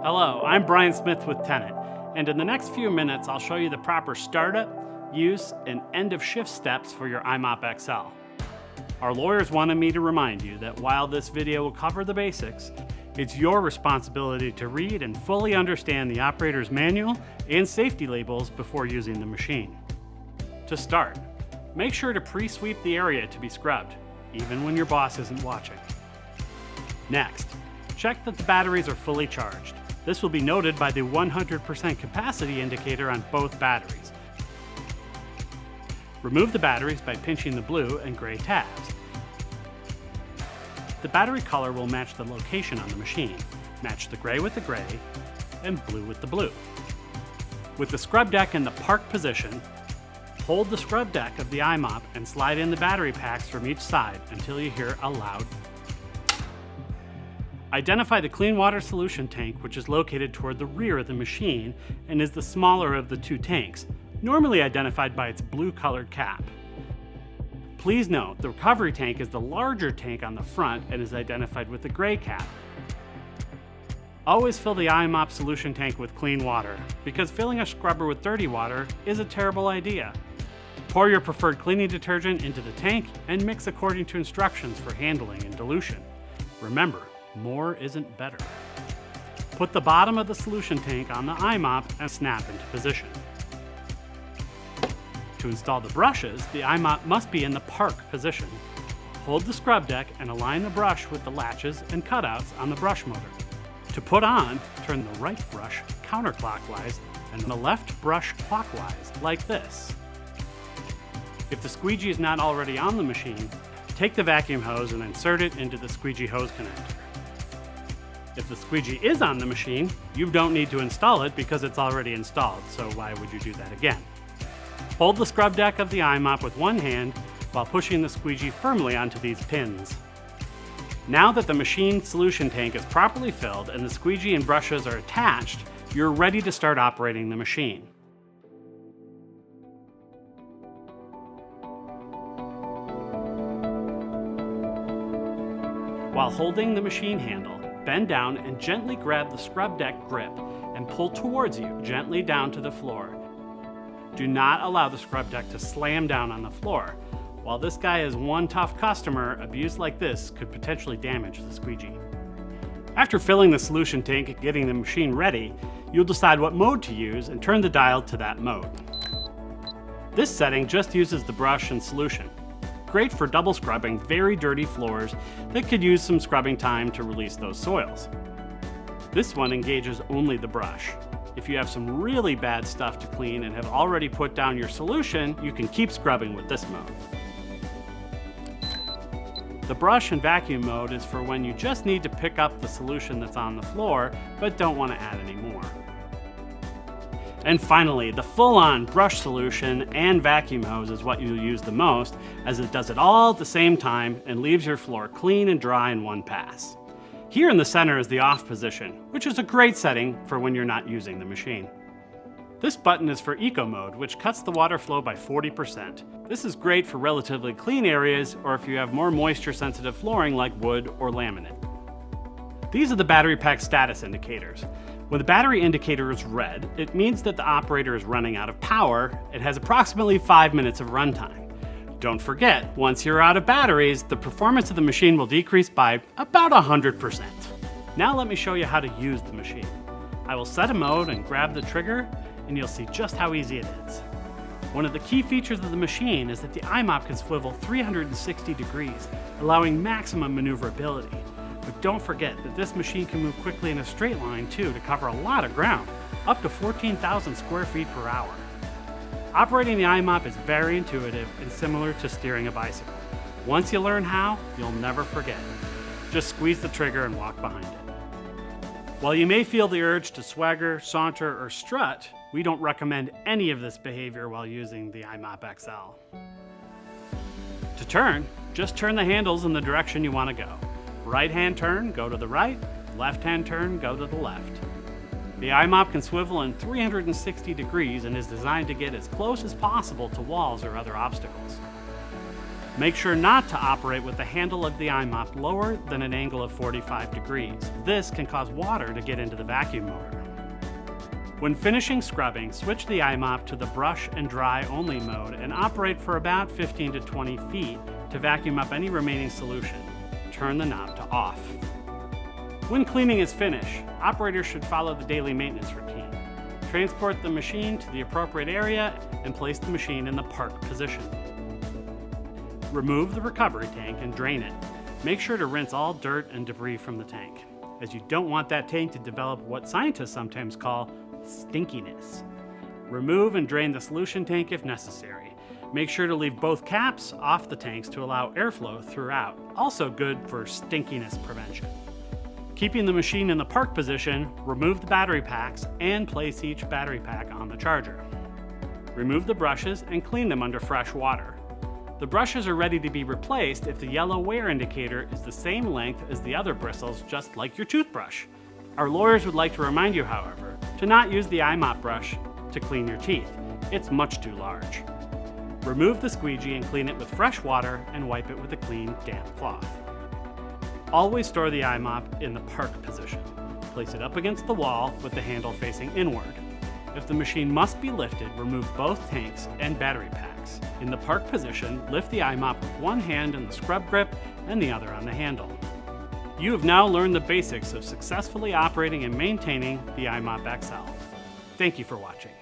Hello, I'm Brian Smith with Tennant, and in the next few minutes I'll show you the proper startup, use, and end of shift steps for your iMop XL. Our lawyers wanted me to remind you that while this video will cover the basics, it's your responsibility to read and fully understand the operator's manual and safety labels before using the machine. To start, make sure to pre-sweep the area to be scrubbed, even when your boss isn't watching. Next, check that the batteries are fully charged. This will be noted by the 100% capacity indicator on both batteries. Remove the batteries by pinching the blue and gray tabs. The battery color will match the location on the machine. Match the gray with the gray and blue with the blue. With the scrub deck in the park position, hold the scrub deck of the iMop and slide in the battery packs from each side until you hear a loud. Identify the clean water solution tank, which is located toward the rear of the machine and is the smaller of the two tanks, normally identified by its blue colored cap. Please note, the recovery tank is the larger tank on the front and is identified with the gray cap. Always fill the iMop solution tank with clean water, because filling a scrubber with dirty water is a terrible idea. Pour your preferred cleaning detergent into the tank and mix according to instructions for handling and dilution. Remember, more isn't better. Put the bottom of the solution tank on the iMop and snap into position. To install the brushes, the iMop must be in the park position. Hold the scrub deck and align the brush with the latches and cutouts on the brush motor. To put on, turn the right brush counterclockwise and the left brush clockwise, like this. If the squeegee is not already on the machine, take the vacuum hose and insert it into the squeegee hose connector. If the squeegee is on the machine, you don't need to install it because it's already installed, so why would you do that again? Hold the scrub deck of the iMop with one hand while pushing the squeegee firmly onto these pins. Now that the machine solution tank is properly filled and the squeegee and brushes are attached, you're ready to start operating the machine. While holding the machine handle, bend down and gently grab the scrub deck grip and pull towards you, gently down to the floor. Do not allow the scrub deck to slam down on the floor. While this guy is one tough customer, abuse like this could potentially damage the squeegee. After filling the solution tank and getting the machine ready, you'll decide what mode to use and turn the dial to that mode. This setting just uses the brush and solution. Great for double scrubbing very dirty floors that could use some scrubbing time to release those soils. This one engages only the brush. If you have some really bad stuff to clean and have already put down your solution, you can keep scrubbing with this mode. The brush and vacuum mode is for when you just need to pick up the solution that's on the floor, but don't want to add any more. And finally, the full-on brush solution and vacuum hose is what you'll use the most, as it does it all at the same time and leaves your floor clean and dry in one pass. Here in the center is the off position, which is a great setting for when you're not using the machine. This button is for Eco Mode, which cuts the water flow by 40%. This is great for relatively clean areas or if you have more moisture-sensitive flooring like wood or laminate. These are the battery pack status indicators. When the battery indicator is red, it means that the operator is running out of power. It has approximately 5 minutes of runtime. Don't forget, once you're out of batteries, the performance of the machine will decrease by about 100%. Now let me show you how to use the machine. I will set a mode and grab the trigger, and you'll see just how easy it is. One of the key features of the machine is that the iMop can swivel 360 degrees, allowing maximum maneuverability. But don't forget that this machine can move quickly in a straight line too to cover a lot of ground, up to 14,000 square feet per hour. Operating the iMop is very intuitive and similar to steering a bicycle. Once you learn how, you'll never forget. Just squeeze the trigger and walk behind it. While you may feel the urge to swagger, saunter, or strut, we don't recommend any of this behavior while using the iMop XL. To turn, just turn the handles in the direction you want to go. Right hand turn, go to the right. Left hand turn, go to the left. The iMop can swivel in 360 degrees and is designed to get as close as possible to walls or other obstacles. Make sure not to operate with the handle of the eye mop lower than an angle of 45 degrees. This can cause water to get into the vacuum motor. When finishing scrubbing, switch the eye mop to the brush and dry only mode and operate for about 15 to 20 feet to vacuum up any remaining solution. Turn the knob to off. When cleaning is finished, operators should follow the daily maintenance routine. Transport the machine to the appropriate area and place the machine in the park position. Remove the recovery tank and drain it. Make sure to rinse all dirt and debris from the tank, as you don't want that tank to develop what scientists sometimes call stinkiness. Remove and drain the solution tank if necessary. Make sure to leave both caps off the tanks to allow airflow throughout, also good for stinkiness prevention. Keeping the machine in the park position, remove the battery packs and place each battery pack on the charger. Remove the brushes and clean them under fresh water. The brushes are ready to be replaced if the yellow wear indicator is the same length as the other bristles, just like your toothbrush. Our lawyers would like to remind you, however, to not use the eye mop brush to clean your teeth. It's much too large. Remove the squeegee and clean it with fresh water and wipe it with a clean, damp cloth. Always store the eye mop in the park position. Place it up against the wall with the handle facing inward. If the machine must be lifted, remove both tanks and battery packs. In the park position, lift the eye mop with one hand in the scrub grip and the other on the handle. You have now learned the basics of successfully operating and maintaining the iMop XL. Thank you for watching.